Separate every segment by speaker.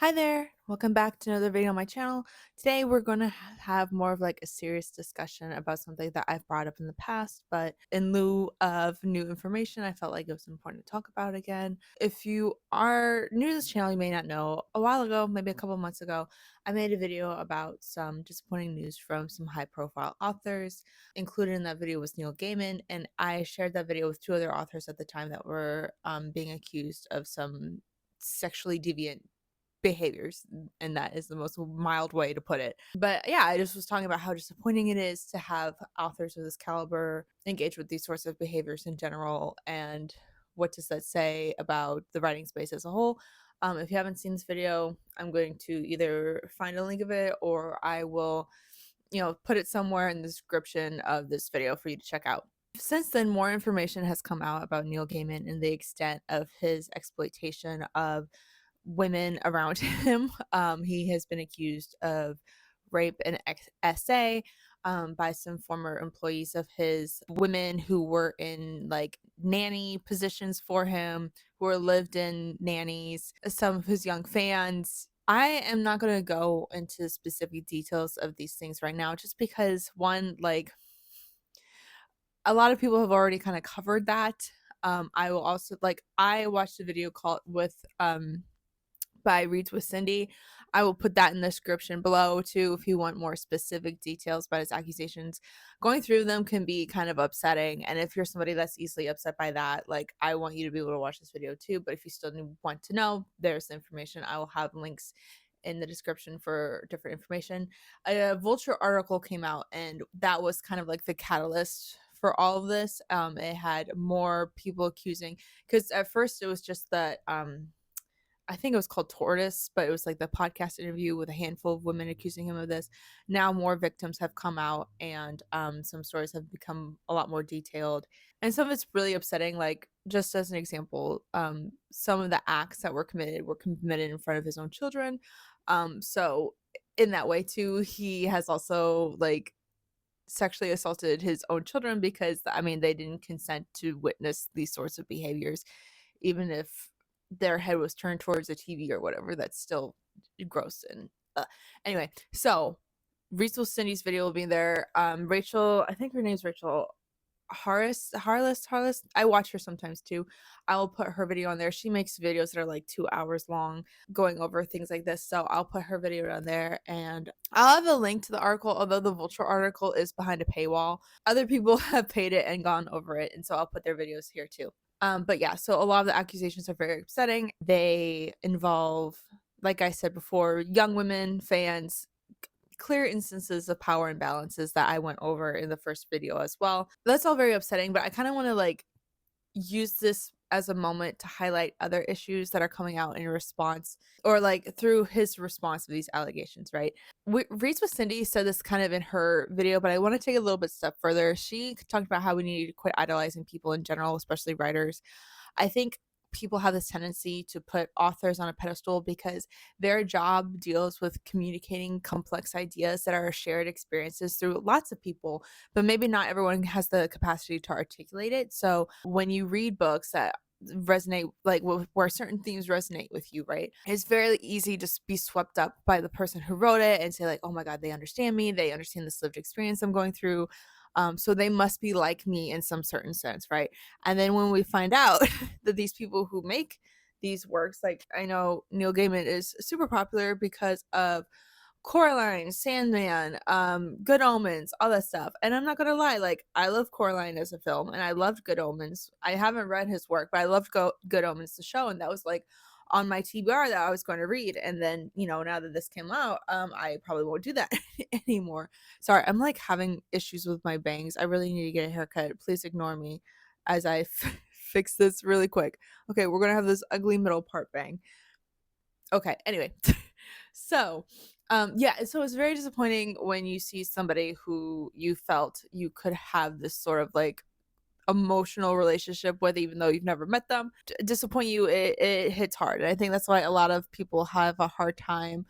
Speaker 1: Hi there, welcome back to another video on my channel. Today we're going to have more of like a serious discussion about something that I've brought up in the past, but in lieu of new information, I felt like it was important to talk about again. If you are new to this channel, you may not know, a while ago, maybe a couple months ago, I made a video about some disappointing news from some high profile authors. Included in that video was Neil Gaiman, and I shared that video with two other authors at the time that were being accused of some sexually deviant behaviors, and that is the most mild way to put it. But yeah, I just was talking about how disappointing it is to have authors of this caliber engage with these sorts of behaviors in general, and what does that say about the writing space as a whole. If you haven't seen this video, I'm going to either find a link of it or I will put it somewhere in the description of this video for you to check out. Since then, more information has come out about Neil Gaiman and the extent of his exploitation of women around him. He has been accused of rape and SA by some former employees of his, women who were in like nanny positions for him, who were lived in nannies, some of his young fans. I am not going to go into specific details of these things right now, just because one, like, a lot of people have already kind of covered that. I will also, like, I watched a video called with by Reads with Cindy. I will put that in the description below too if you want more specific details about his accusations. Going through them can be kind of upsetting, and if you're somebody that's easily upset by that, like, I want you to be able to watch this video too. But if you still want to know, there's the information. I will have links in the description for different information. A Vulture article came out, and that was kind of like the catalyst for all of this. It had more people accusing, because at first it was just that I think it was called Tortoise, but it was like the podcast interview with a handful of women accusing him of this. Now more victims have come out, and some stories have become a lot more detailed. And some of it's really upsetting. Like, just as an example, some of the acts that were committed in front of his own children. So in that way too, he has also like sexually assaulted his own children, because I mean they didn't consent to witness these sorts of behaviors, even if their head was turned towards a TV or whatever. That's still gross. And anyway, so Rachel Cindy's video will be there. Rachel, I think her name's Rachel Harless. I watch her sometimes too. I will put her video on there. She makes videos that are like 2 hours long, going over things like this. So I'll put her video on there, and I'll have a link to the article. Although the Vulture article is behind a paywall, other people have paid it and gone over it, and so I'll put their videos here too. But yeah, so a lot of the accusations are very upsetting. They involve, like I said before, young women, fans, clear instances of power imbalances that I went over in the first video as well. That's all very upsetting, but I kind of want to like use this as a moment to highlight other issues that are coming out in response, or like through his response to these allegations, right? Reads with Cindy said this kind of in her video, but I want to take a little bit step further. She talked about how we need to quit idolizing people in general, especially writers. I think people have this tendency to put authors on a pedestal because their job deals with communicating complex ideas that are shared experiences through lots of people, but maybe not everyone has the capacity to articulate it. So when you read books that resonate, like where certain themes resonate with you, right, it's very easy to be swept up by the person who wrote it and say like, oh my god, they understand me, they understand this lived experience I'm going through, so they must be like me in some certain sense, right? And then when we find out that these people who make these works, like, I know Neil Gaiman is super popular because of Coraline, Sandman, Good Omens, all that stuff. And I'm not gonna lie, like, I love Coraline as a film, and I loved Good Omens. I haven't read his work, but I loved Good Omens the show, and that was like on my TBR that I was going to read. And then, now that this came out, I probably won't do that anymore. Sorry, I'm like having issues with my bangs. I really need to get a haircut. Please ignore me as I fix this really quick. Okay, we're gonna have this ugly middle part bang. Okay, anyway. So yeah, so it's very disappointing when you see somebody who you felt you could have this sort of like emotional relationship with, even though you've never met them, disappoint you. It hits hard, and I think that's why a lot of people have a hard time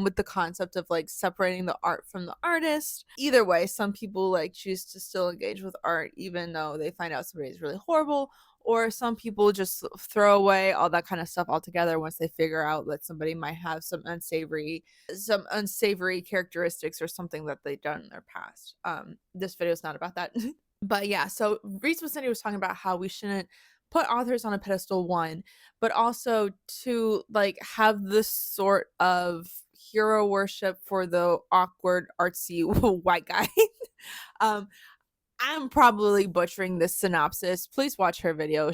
Speaker 1: with the concept of like separating the art from the artist. Either way, some people like choose to still engage with art even though they find out somebody is really horrible, or some people just throw away all that kind of stuff altogether once they figure out that somebody might have some unsavory characteristics or something that they've done in their past. This video is not about that. But yeah, so Reese Vicinity was talking about how we shouldn't put authors on a pedestal, one, but also to like have this sort of hero worship for the awkward artsy white guy. um I'm probably butchering this synopsis. Please watch her video.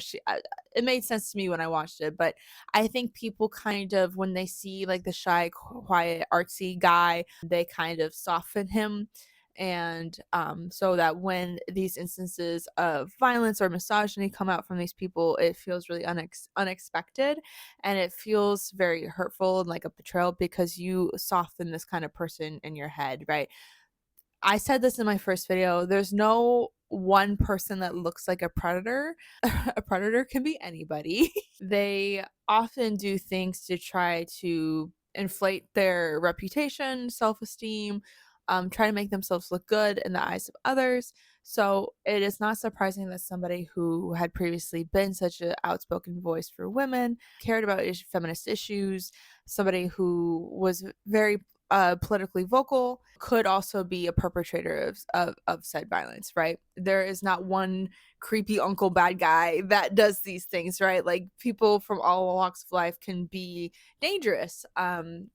Speaker 1: It made sense to me when I watched it, but I think people kind of, when they see like the shy, quiet, artsy guy, they kind of soften him. And so that when these instances of violence or misogyny come out from these people, it feels really unexpected, and it feels very hurtful and like a betrayal because you soften this kind of person in your head, right? I said this in my first video. There's no one person that looks like a predator. A predator can be anybody. They often do things to try to inflate their reputation, self esteem, try to make themselves look good in the eyes of others. So it is not surprising that somebody who had previously been such an outspoken voice for women, cared about feminist issues, somebody who was very politically vocal, could also be a perpetrator of said violence, right? There is not one creepy uncle bad guy that does these things, right? Like people from all walks of life can be dangerous,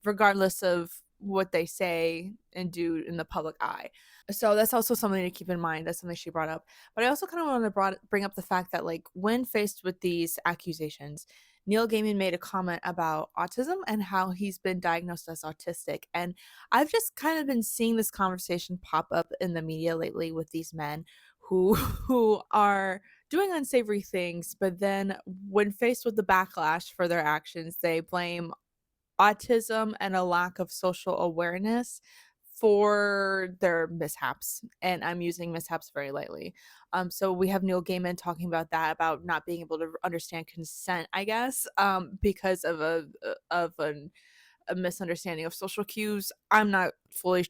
Speaker 1: regardless of what they say and do in the public eye. So that's also something to keep in mind. That's something she brought up. But I also kind of want to bring up the fact that, like, when faced with these accusations, Neil Gaiman made a comment about autism and how he's been diagnosed as autistic. And I've just kind of been seeing this conversation pop up in the media lately with these men who who are doing unsavory things, but then when faced with the backlash for their actions, they blame autism and a lack of social awareness for their mishaps. And I'm using mishaps very lightly. So we have Neil Gaiman talking about that, about not being able to understand consent, I guess, because of a misunderstanding of social cues. I'm not fully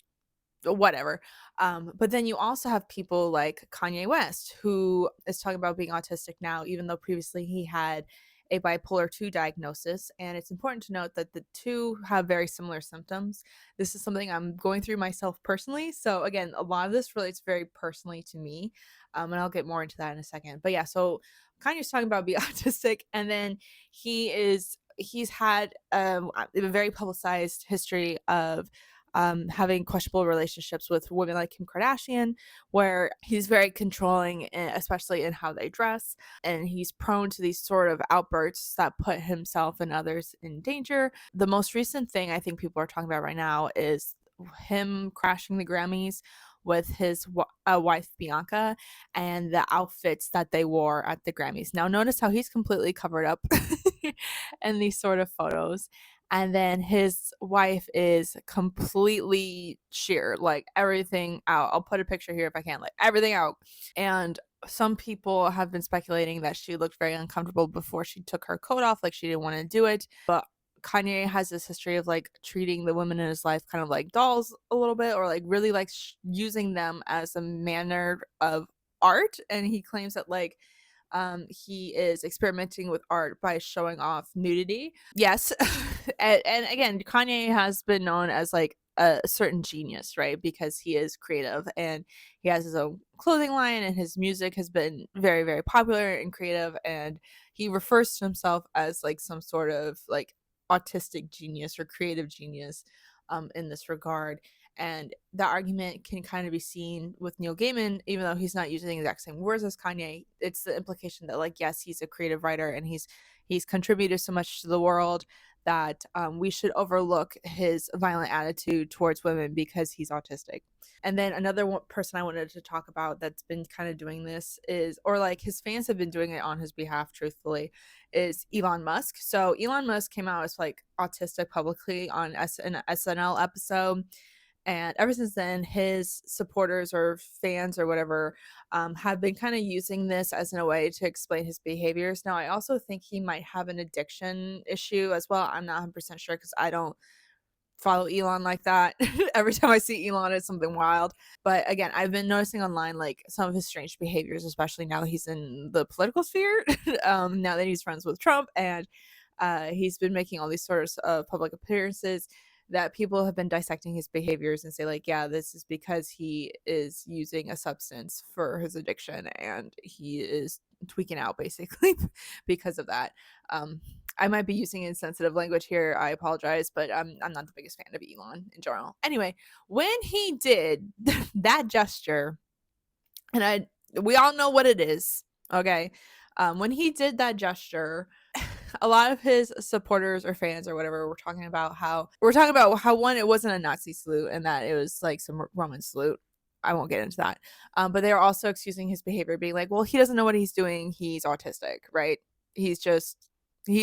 Speaker 1: whatever. But then you also have people like Kanye West, who is talking about being autistic now, even though previously he had a bipolar 2 diagnosis. And it's important to note that the two have very similar symptoms. This is something I'm going through myself personally. So, again, a lot of this relates very personally to me. And I'll get more into that in a second. But yeah, so Kanye's talking about being autistic, and then he's had a very publicized history of having questionable relationships with women like Kim Kardashian, where he's very controlling, especially in how they dress, and he's prone to these sort of outbursts that put himself and others in danger. The most recent thing I think people are talking about right now is him crashing the Grammys with his wife Bianca, and the outfits that they wore at the Grammys. Now notice how he's completely covered up in these sort of photos, and then his wife is completely sheer, like everything out. I'll put a picture here if I can, like everything out. And some people have been speculating that she looked very uncomfortable before she took her coat off, like she didn't want to do it. But Kanye has this history of like treating the women in his life kind of like dolls a little bit, or like really like using them as a manner of art. And he claims that like he is experimenting with art by showing off nudity. Yes. And again, Kanye has been known as like a certain genius, right? Because he is creative and he has his own clothing line, and his music has been very, very popular and creative. And he refers to himself as like some sort of like autistic genius or creative genius in this regard. And the argument can kind of be seen with Neil Gaiman, even though he's not using the exact same words as Kanye. It's the implication that, like, yes, he's a creative writer and he's contributed so much to the world that we should overlook his violent attitude towards women because he's autistic. And then another person I wanted to talk about that's been kind of doing this is, or like his fans have been doing it on his behalf, truthfully, is Elon Musk. So Elon Musk came out as like autistic publicly on an SNL episode, and ever since then, his supporters or fans or whatever have been kind of using this as a way to explain his behaviors. Now, I also think he might have an addiction issue as well. I'm not 100% sure because I don't follow Elon like that. Every time I see Elon, it's something wild. But again, I've been noticing online like some of his strange behaviors, especially now that he's in the political sphere. Now that he's friends with Trump, and he's been making all these sorts of public appearances, that people have been dissecting his behaviors and say like, yeah, this is because he is using a substance for his addiction and he is tweaking out basically because of that. I might be using insensitive language here. I apologize, but I'm not the biggest fan of Elon in general. Anyway, when he did that gesture, and we all know what it is, okay? When he did that gesture, a lot of his supporters or fans or whatever were talking about how one, it wasn't a Nazi salute and that it was like some Roman salute. I won't get into that. But they are also excusing his behavior, being like, well, he doesn't know what he's doing. He's autistic, right? He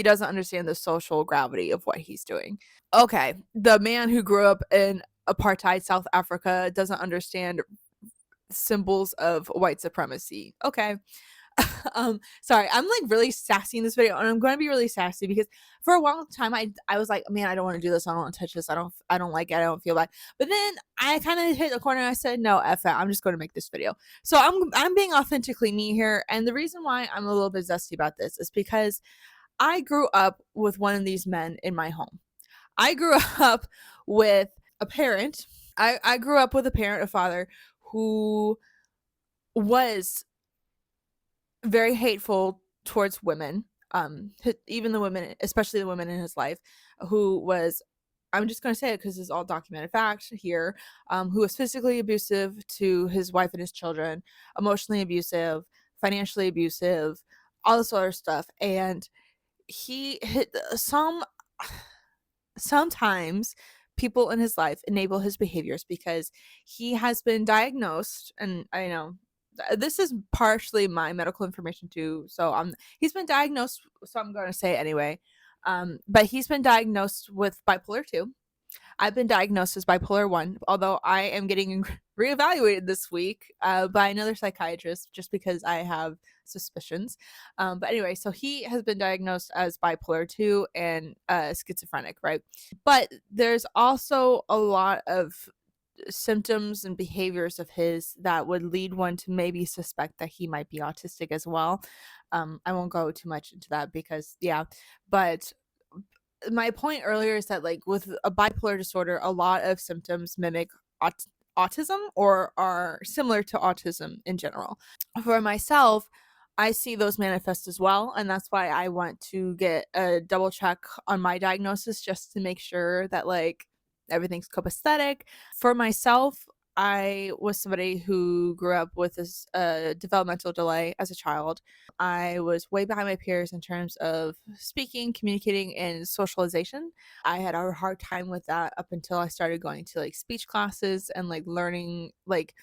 Speaker 1: doesn't understand the social gravity of what he's doing. Okay, the man who grew up in apartheid South Africa doesn't understand symbols of white supremacy. Okay. Sorry, I'm like really sassy in this video, and I'm going to be really sassy because for a long time I was like, man, I don't want to do this. I don't want to touch this. I don't like it. I don't feel bad. But then I kind of hit the corner and I said, no, F it. I'm just going to make this video. So I'm being authentically me here, and the reason why I'm a little bit zesty about this is because I grew up with one of these men in my home. I grew up with a parent. I grew up with a father who was very hateful towards women, even the women, especially the women in his life, who was, I'm just going to say it because it's all documented fact here, who was physically abusive to his wife and his children, emotionally abusive, financially abusive, all this other stuff. And he hit sometimes people in his life enable his behaviors because he has been diagnosed, and I know this is partially my medical information too, so he's been diagnosed, so I'm going to say it anyway. But he's been diagnosed with bipolar 2. I've been diagnosed as bipolar 1, although I am getting reevaluated this week by another psychiatrist just because I have suspicions. But anyway, so he has been diagnosed as bipolar 2 and schizophrenic, right? But there's also a lot of symptoms and behaviors of his that would lead one to maybe suspect that he might be autistic as well. I won't go too much into that because, yeah, but my point earlier is that like with a bipolar disorder, a lot of symptoms mimic autism or are similar to autism in general. For myself, I see those manifest as well, and that's why I want to get a double check on my diagnosis just to make sure that like everything's copacetic. For myself, I was somebody who grew up with this developmental delay as a child. I was way behind my peers in terms of speaking, communicating, and socialization. I had a hard time with that up until I started going to like speech classes and like learning, like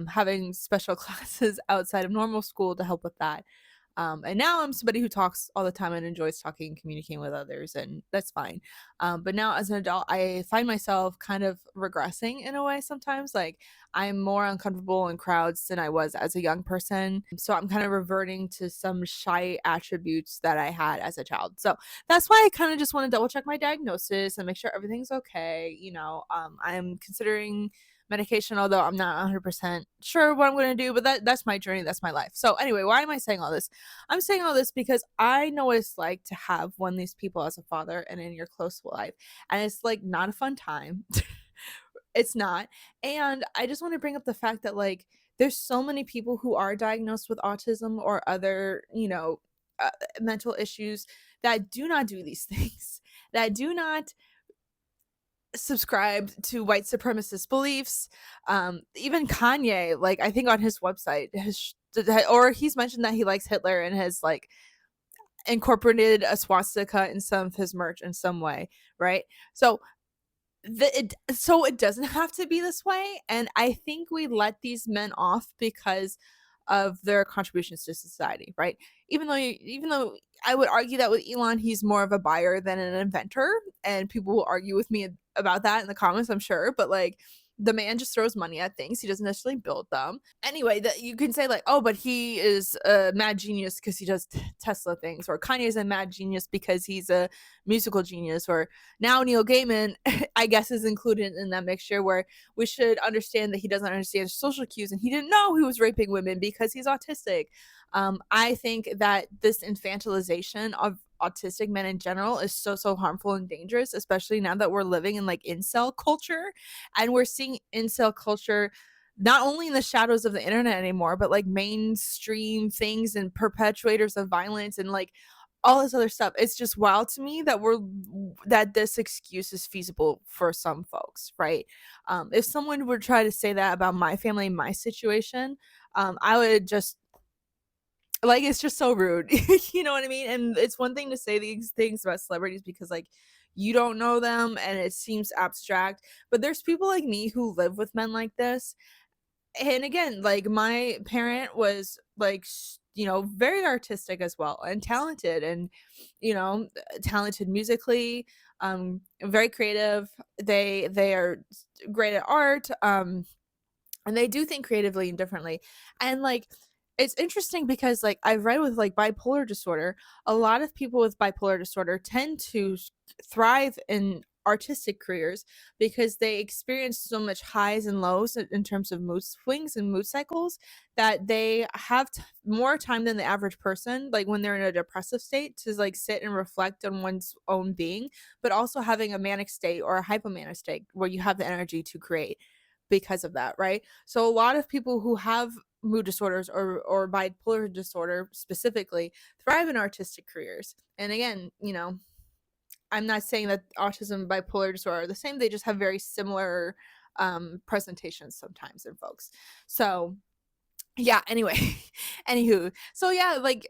Speaker 1: having special classes outside of normal school to help with that. And now I'm somebody who talks all the time and enjoys talking and communicating with others, and that's fine. But now as an adult, I find myself kind of regressing in a way sometimes. Like I'm more uncomfortable in crowds than I was as a young person. So I'm kind of reverting to some shy attributes that I had as a child. So that's why I kind of just want to double check my diagnosis and make sure everything's okay. I'm considering medication, although I'm not 100% sure what I'm going to do, but that's my journey, that's my life. So anyway, why am I saying all this? I'm saying all this because I know what it's like to have one of these people as a father and in your close life, and it's like not a fun time. It's not. And I just want to bring up the fact that like there's so many people who are diagnosed with autism or other, mental issues that do not do these things, that do not subscribed to white supremacist beliefs. Even Kanye, like I think on his website, or he's mentioned that he likes Hitler and has like incorporated a swastika in some of his merch in some way, right? So it doesn't have to be this way, and I think we let these men off because of their contributions to society, right? Even though I would argue that with Elon, he's more of a buyer than an inventor, and people will argue with me about that in the comments, I'm sure. But like the man just throws money at things. He doesn't necessarily build them. Anyway, that you can say like, oh, but he is a mad genius because he does Tesla things, or Kanye is a mad genius because he's a musical genius, or now Neil Gaiman, I guess, is included in that mixture where we should understand that he doesn't understand social cues and he didn't know he was raping women because he's autistic. I think that this infantilization of autistic men in general is so harmful and dangerous, especially now that we're living in like incel culture, and we're seeing incel culture not only in the shadows of the internet anymore, but like mainstream things and perpetuators of violence and like all this other stuff. It's just wild to me that that this excuse is feasible for some folks, right? If someone would try to say that about my family, my situation, I would just like, it's just so rude. You know what I mean? And it's one thing to say these things about celebrities because like you don't know them and it seems abstract, but there's people like me who live with men like this. And again, like my parent was like very artistic as well and talented, and talented musically, very creative. They are great at art, and they do think creatively and differently. And like it's interesting because like I've read with like bipolar disorder, a lot of people with bipolar disorder tend to thrive in artistic careers because they experience so much highs and lows in terms of mood swings and mood cycles, that they have more time than the average person, like when they're in a depressive state, to like sit and reflect on one's own being, but also having a manic state or a hypomanic state where you have the energy to create because of that, right? So a lot of people who have mood disorders or bipolar disorder specifically thrive in artistic careers. And again, I'm not saying that autism and bipolar disorder are the same. They just have very similar presentations sometimes in folks. So yeah, anyway. Anywho, so yeah, like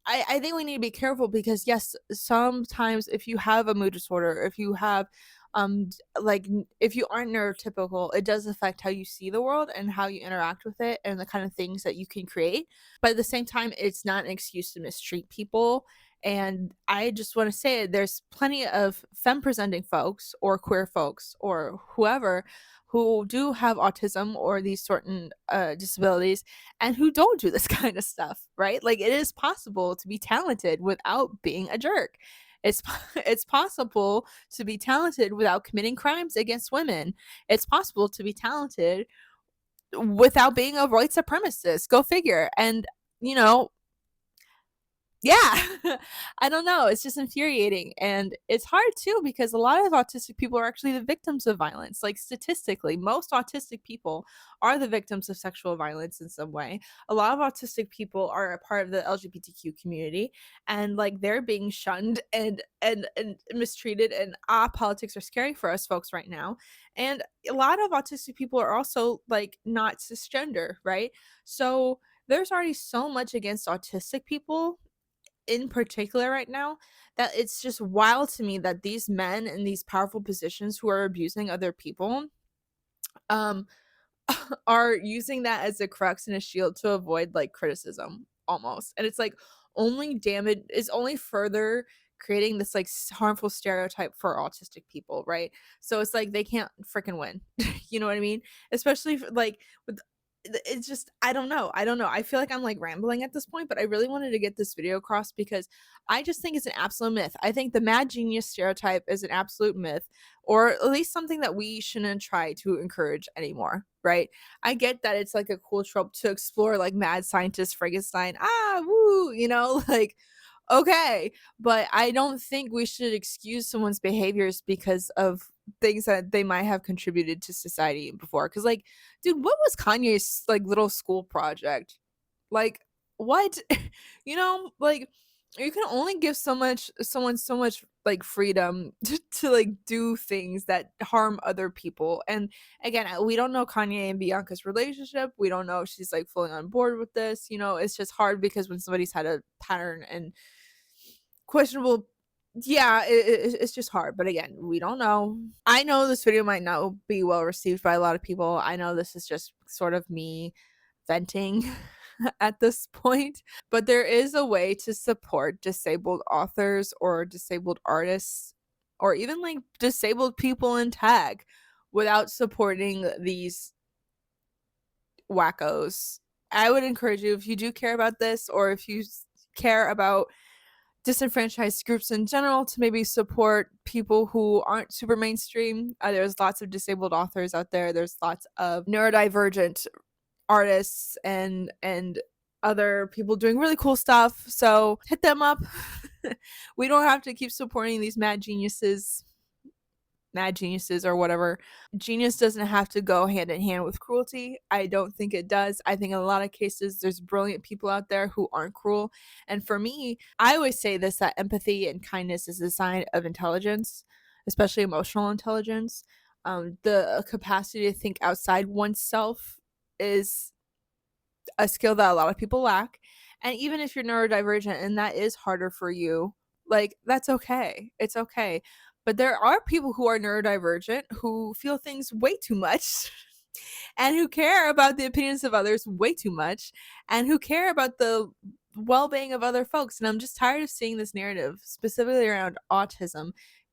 Speaker 1: I think we need to be careful because yes, sometimes if you have a mood disorder, if you have if you aren't neurotypical, it does affect how you see the world and how you interact with it and the kind of things that you can create. But at the same time, it's not an excuse to mistreat people. And I just want to say there's plenty of femme presenting folks or queer folks or whoever who do have autism or these certain disabilities and who don't do this kind of stuff, right? Like it is possible to be talented without being a jerk. It's it's possible to be talented without committing crimes against women. It's possible to be talented without being a white supremacist. Go figure. And you know, yeah. I don't know, it's just infuriating, and it's hard too because a lot of autistic people are actually the victims of violence. Like statistically, most autistic people are the victims of sexual violence in some way. A lot of autistic people are a part of the LGBTQ community, and like they're being shunned and mistreated, and politics are scary for us folks right now. And a lot of autistic people are also like not cisgender, right? So there's already so much against autistic people in particular right now, that it's just wild to me that these men in these powerful positions who are abusing other people um are using that as a crux and a shield to avoid like criticism almost. And it's like only damage is only further creating this like harmful stereotype for autistic people, right? So it's like they can't freaking win. You know what I mean? Especially like with it's just I don't know. I feel like I'm like rambling at this point, but I really wanted to get this video across because I just think it's an absolute myth. I think the mad genius stereotype is an absolute myth, or at least something that we shouldn't try to encourage anymore, right? I get that it's like a cool trope to explore like mad scientist Frankenstein, woo, like okay, but I don't think we should excuse someone's behaviors because of things that they might have contributed to society before. Cause like, dude, what was Kanye's like little school project? Like, what? Like you can only give someone so much like freedom to like do things that harm other people. And again, we don't know Kanye and Bianca's relationship. We don't know if she's like fully on board with this. It's just hard because when somebody's had a pattern and questionable, yeah, it's just hard. But again, we don't know. I know this video might not be well received by a lot of people. I know this is just sort of me venting at this point, but there is a way to support disabled authors or disabled artists or even like disabled people in tech without supporting these wackos. I would encourage you, if you do care about this, or if you care about disenfranchised groups in general, to maybe support people who aren't super mainstream. There's lots of disabled authors out there. There's lots of neurodivergent artists and other people doing really cool stuff. So hit them up. We don't have to keep supporting these mad geniuses or whatever. Genius doesn't have to go hand in hand with cruelty. I don't think it does. I think in a lot of cases there's brilliant people out there who aren't cruel. And for me, I always say this, that empathy and kindness is a sign of intelligence, especially emotional intelligence. The capacity to think outside oneself is a skill that a lot of people lack. And even if you're neurodivergent and that is harder for you, like, that's okay. It's okay. But there are people who are neurodivergent who feel things way too much and who care about the opinions of others way too much and who care about the well-being of other folks. And I'm just tired of seeing this narrative, specifically around autism,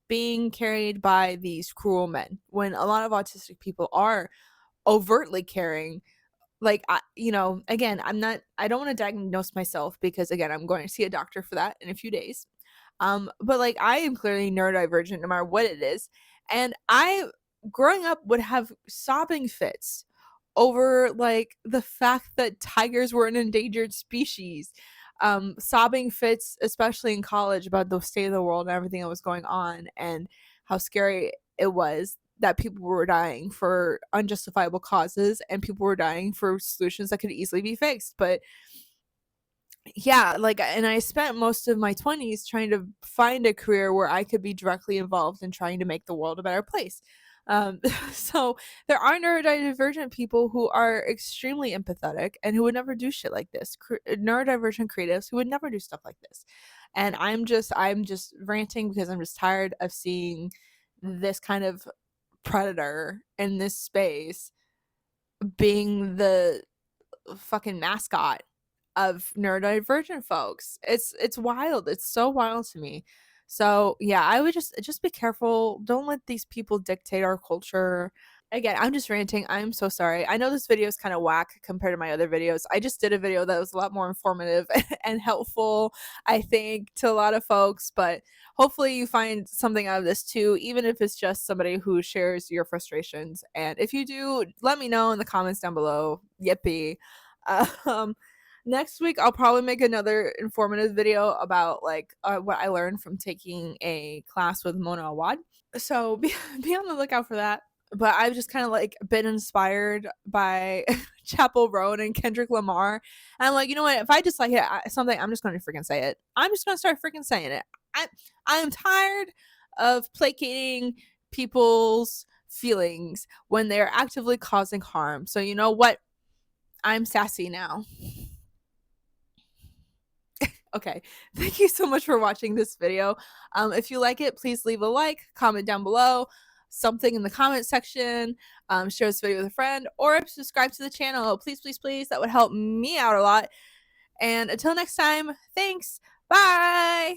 Speaker 1: being carried by these cruel men, when a lot of autistic people are overtly caring. Like, again, I don't want to diagnose myself, because again, I'm going to see a doctor for that in a few days. But like, I am clearly neurodivergent no matter what it is. And I, growing up, would have sobbing fits over like the fact that tigers were an endangered species. Sobbing fits, especially in college, about the state of the world and everything that was going on, and how scary it was that people were dying for unjustifiable causes and people were dying for solutions that could easily be fixed. But yeah, like, and I spent most of my 20s trying to find a career where I could be directly involved in trying to make the world a better place. So there are neurodivergent people who are extremely empathetic and who would never do shit like this. Neurodivergent creatives who would never do stuff like this. And I'm just ranting because I'm just tired of seeing this kind of predator in this space being the fucking mascot of neurodivergent folks. It's wild. It's so wild to me. So yeah, I would just be careful. Don't let these people dictate our culture. Again, I'm just ranting. I'm so sorry. I know this video is kind of whack compared to my other videos. I just did a video that was a lot more informative and helpful, I think, to a lot of folks. But hopefully you find something out of this too, even if it's just somebody who shares your frustrations. And if you do, let me know in the comments down below. Yippee. Um, Next week I'll probably make another informative video about like what I learned from taking a class with Mona Awad. So be on the lookout for that. But I've just kind of like been inspired by Chapel Roan and Kendrick Lamar. And I'm like, you know what? If I just like something, I'm just going to freaking say it. I'm just going to start freaking saying it. I am tired of placating people's feelings when they're actively causing harm. So you know what? I'm sassy now. Okay, thank you so much for watching this video. If you like it, please leave a like, comment down below, something in the comment section, share this video with a friend, or subscribe to the channel. Please, please, please. That would help me out a lot. And until next time, thanks. Bye.